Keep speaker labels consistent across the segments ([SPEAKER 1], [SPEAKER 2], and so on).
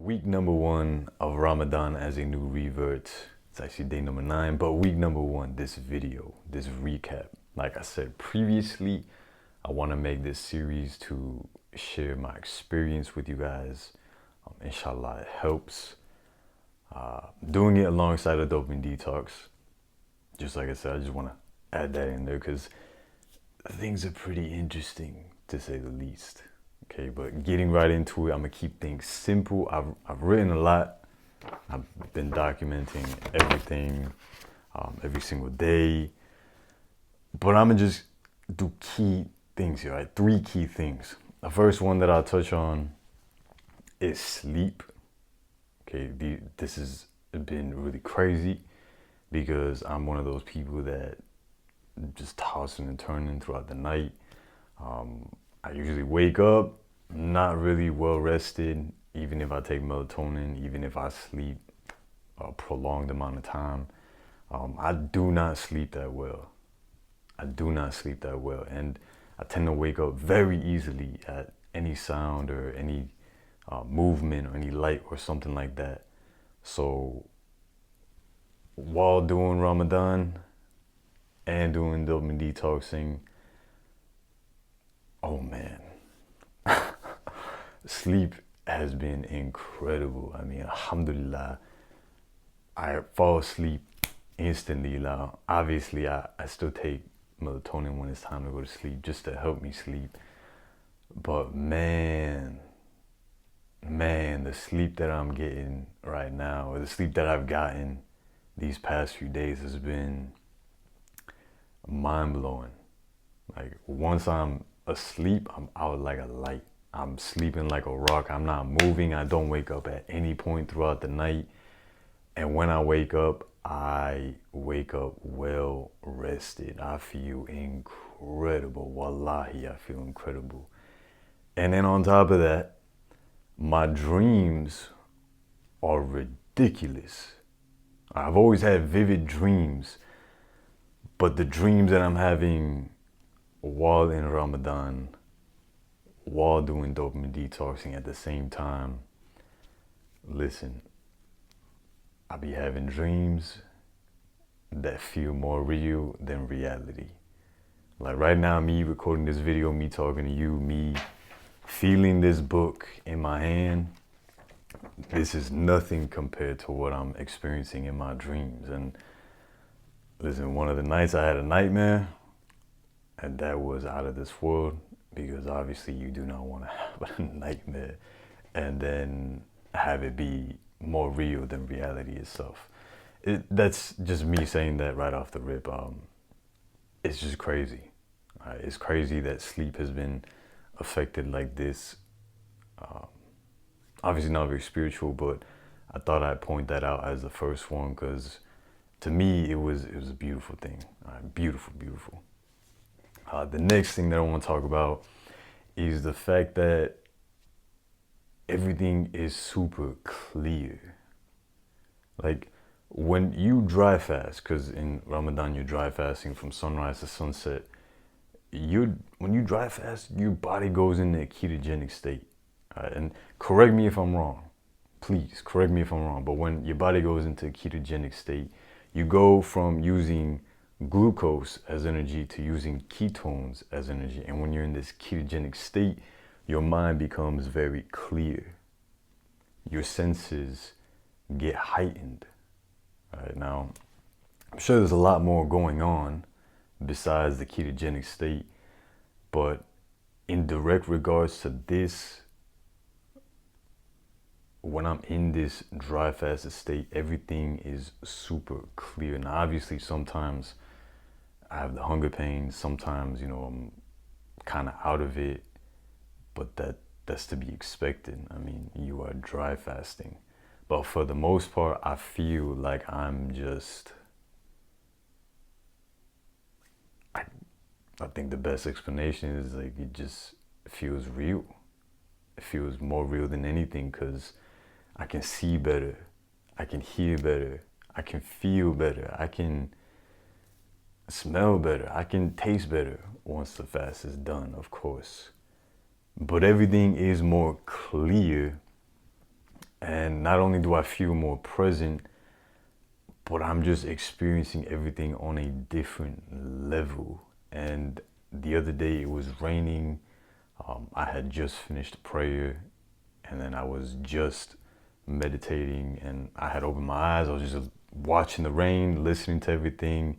[SPEAKER 1] Week number 1 of Ramadan as a new revert. It's actually day number 9, but week number 1, this video, this recap. Like I said previously, I want to make this series to share my experience with you guys. Inshallah, it helps. Doing it alongside a dopamine detox. Just like I said, I just want to add that in there because things are pretty interesting, to say the least. Okay, but getting right into it, I'm gonna keep things simple. I've written a lot. I've been documenting everything every single day. But I'm gonna just do key things here, right? 3 key things. The first one that I'll touch on is sleep. Okay, this has been really crazy because I'm one of those people that just tossing and turning throughout the night. I usually wake up not really well rested, even if I take melatonin, even if I sleep a prolonged amount of time. I do not sleep that well. And I tend to wake up very easily at any sound or any movement or any light or something like that. So while doing Ramadan and doing dopamine detoxing, oh man, sleep has been incredible. I mean, alhamdulillah, I fall asleep instantly. Now, obviously, I still take melatonin when it's time to go to sleep just to help me sleep. But man, the sleep that I'm getting right now, or the sleep that I've gotten these past few days has been mind-blowing. Like, once I'm asleep, I'm out like a light. I'm sleeping like a rock. I'm not moving. I don't wake up at any point throughout the night. And when I wake up well rested. I feel incredible. Wallahi, I feel incredible. And then on top of that, my dreams are ridiculous. I've always had vivid dreams, but the dreams that I'm having while in Ramadan, while doing dopamine detoxing at the same time, listen, I be having dreams that feel more real than reality. Like right now, me recording this video, me talking to you, me feeling this book in my hand, this is nothing compared to what I'm experiencing in my dreams. And listen, one of the nights I had a nightmare, and that was out of this world, because obviously you do not want to have a nightmare and then have it be more real than reality itself. That's just me saying that right off the rip. It's just crazy. It's crazy that sleep has been affected like this. Obviously not very spiritual, but I thought I'd point that out as the first one because to me it was a beautiful thing. Beautiful. The next thing that I want to talk about is the fact that everything is super clear. Like when you dry fast, because in Ramadan you're dry fasting from sunrise to sunset, when you dry fast, your body goes into a ketogenic state. And correct me if I'm wrong. Please correct me if I'm wrong. But when your body goes into a ketogenic state, you go from using glucose as energy to using ketones as energy. And when you're in this ketogenic state, your mind becomes very clear. Your senses get heightened. Right now, I'm sure there's a lot more going on besides the ketogenic state, but in direct regards to this, when I'm in this dry fasted state, everything is super clear. Now, obviously, sometimes I have the hunger pains. Sometimes, I'm kind of out of it, but that's to be expected. I mean, you are dry fasting. But for the most part, I feel like I'm just, I think the best explanation is like it just feels real. It feels more real than anything because I can see better, I can hear better, I can feel better, I can smell better, I can taste better once the fast is done, of course. But everything is more clear And not only do I feel more present, but I'm just experiencing everything on a different level. And the other day it was raining. I had just finished prayer, and then I was just meditating, and I had opened my eyes. I was just watching the rain, listening to everything,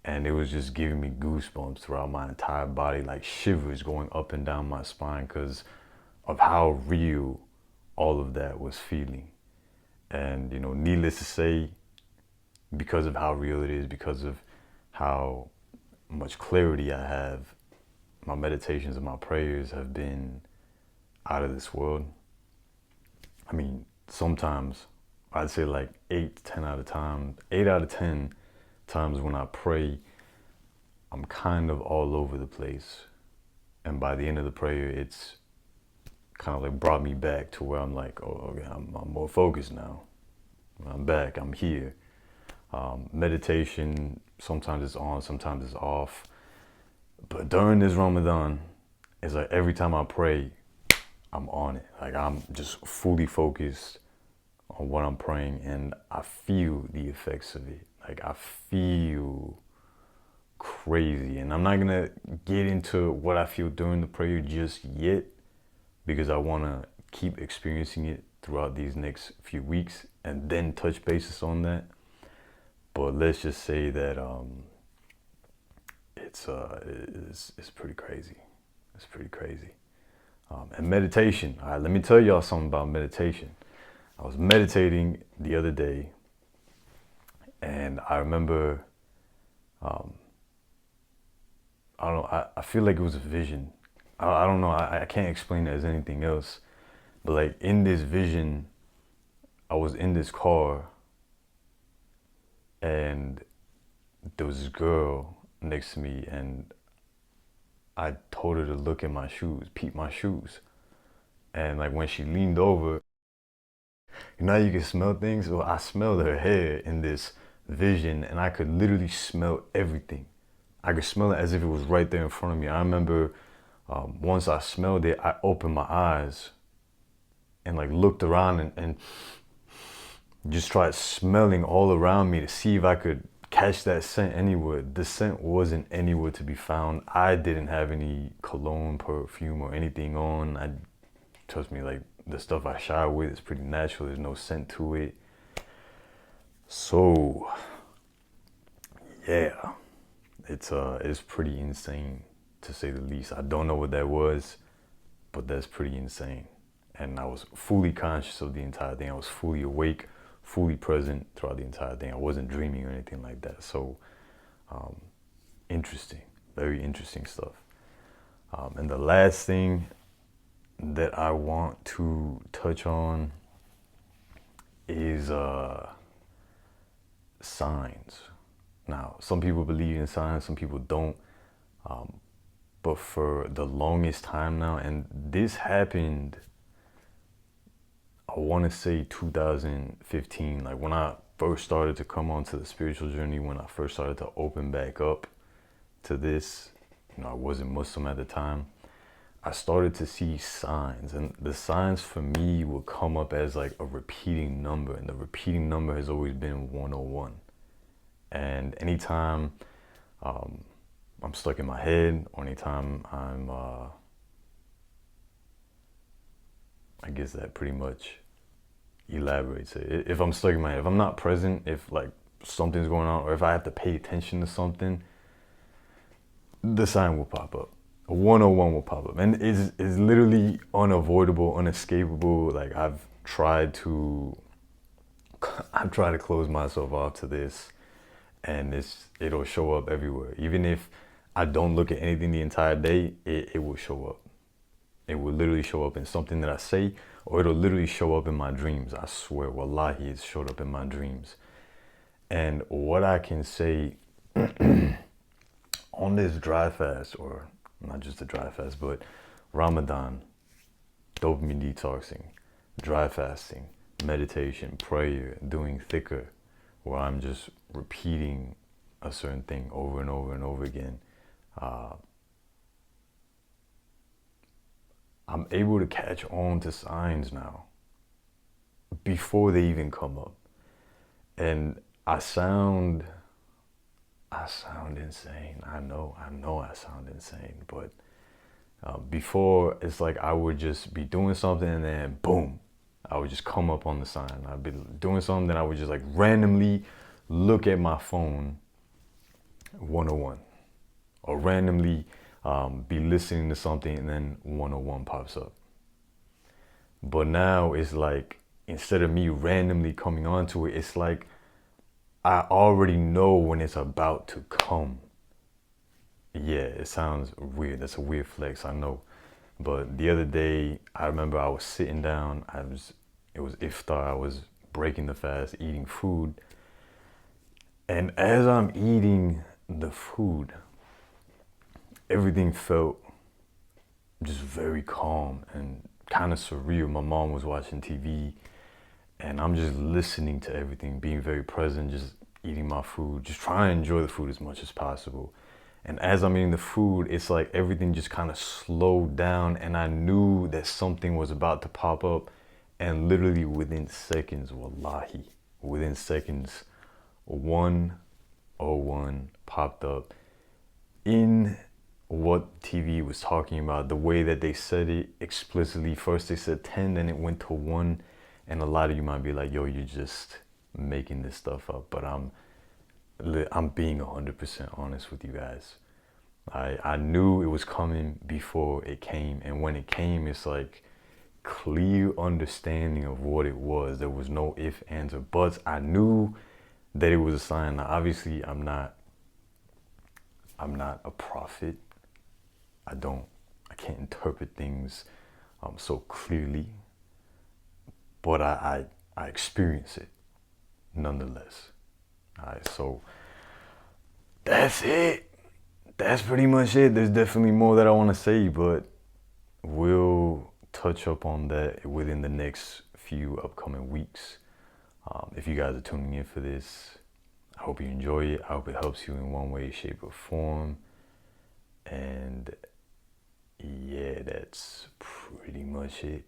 [SPEAKER 1] and it was just giving me goosebumps throughout my entire body, like shivers going up and down my spine because of how real all of that was feeling. And, needless to say, because of how real it is, because of how much clarity I have, my meditations and my prayers have been out of this world. I mean, sometimes I'd say like 8 out of 10 times when I pray, I'm kind of all over the place. And by the end of the prayer, it's kind of like brought me back to where I'm like, oh, okay, I'm more focused now. I'm back, I'm here. Meditation, sometimes it's on, sometimes it's off. But during this Ramadan, it's like every time I pray, I'm on it. Like I'm just fully focused on what I'm praying, and I feel the effects of it. Like I feel crazy. And I'm not gonna get into what I feel during the prayer just yet, because I wanna keep experiencing it throughout these next few weeks and then touch bases on that. But let's just say that it's pretty crazy. It's pretty crazy. And meditation. All right, let me tell y'all something about meditation. I was meditating the other day, and I remember, I don't know, I feel like it was a vision. I don't know, I can't explain it as anything else. But like in this vision, I was in this car, and there was this girl next to me, and I told her to look at my shoes, peep my shoes. And like when she leaned over, you can smell things? Well, I smelled her hair in this vision, and I could literally smell everything. I could smell it as if it was right there in front of me. I remember once I smelled it, I opened my eyes and like looked around and just tried smelling all around me to see if I could catch that scent anywhere. The scent wasn't anywhere to be found. I didn't have any cologne, perfume, or anything on. Trust me, like the stuff I shower with is pretty natural. There's no scent to it. So yeah, it's pretty insane to say the least. I don't know what that was, but that's pretty insane. And I was fully conscious of the entire thing. I was fully awake, fully present throughout the entire thing. I wasn't dreaming or anything like that. So interesting, very interesting stuff. And the last thing that I want to touch on is signs. Now, some people believe in signs, some people don't. But for the longest time now, and this happened, I want to say 2015, like when I first started to come onto the spiritual journey, when I first started to open back up to this, I wasn't Muslim at the time. I started to see signs, and the signs for me would come up as like a repeating number, and the repeating number has always been 101. And anytime I'm stuck in my head, or anytime I guess that pretty much elaborates it. If I'm stuck in my head, if I'm not present, if like something's going on, or if I have to pay attention to something, the sign will pop up. 101 will pop up, and it's literally unavoidable, unescapable. Like I've tried to close myself off to this, and it'll show up everywhere. Even if I don't look at anything the entire day, it will show up. It will literally show up in something that I say, or it'll literally show up in my dreams. I swear, wallahi, it's showed up in my dreams. And what I can say on this dry fast, or not just a dry fast, but Ramadan, dopamine detoxing, dry fasting, meditation, prayer, doing thicker, where I'm just repeating a certain thing over and over and over again. I'm able to catch on to signs now. before they even come up. And I sound insane. I know I sound insane, but before, it's like I would just be doing something and then boom, I would just come up on the sign. I'd be doing something and I would just like randomly look at my phone, 101, or randomly be listening to something and then 101 pops up. But now it's like, instead of me randomly coming onto it, it's like I already know when it's about to come. Yeah, it sounds weird. That's a weird flex, I know. But the other day, I remember I was sitting down. It was iftar. I was breaking the fast, eating food. And as I'm eating the food, everything felt just very calm and kind of surreal. My mom was watching TV, and I'm just listening to everything, being very present, just eating my food, just trying to enjoy the food as much as possible. And as I'm eating the food, it's like everything just kind of slowed down, and I knew that something was about to pop up. And literally within seconds, wallahi, within seconds, 101 popped up in what TV was talking about, the way that they said it explicitly. First they said 10, then it went to 1. And a lot of you might be like, yo, you're just making this stuff up. But I'm being 100% honest with you guys. I knew it was coming before it came. And when it came, it's like clear understanding of what it was. There was no ifs, ands, or buts. I knew that it was a sign. Now, obviously, I'm not a prophet. I can't interpret things so clearly. But I experience it nonetheless. All right, so that's it. That's pretty much it. There's definitely more that I want to say, but we'll touch up on that within the next few upcoming weeks. If you guys are tuning in for this, I hope you enjoy it. I hope it helps you in one way, shape, or form. And yeah, that's pretty much it.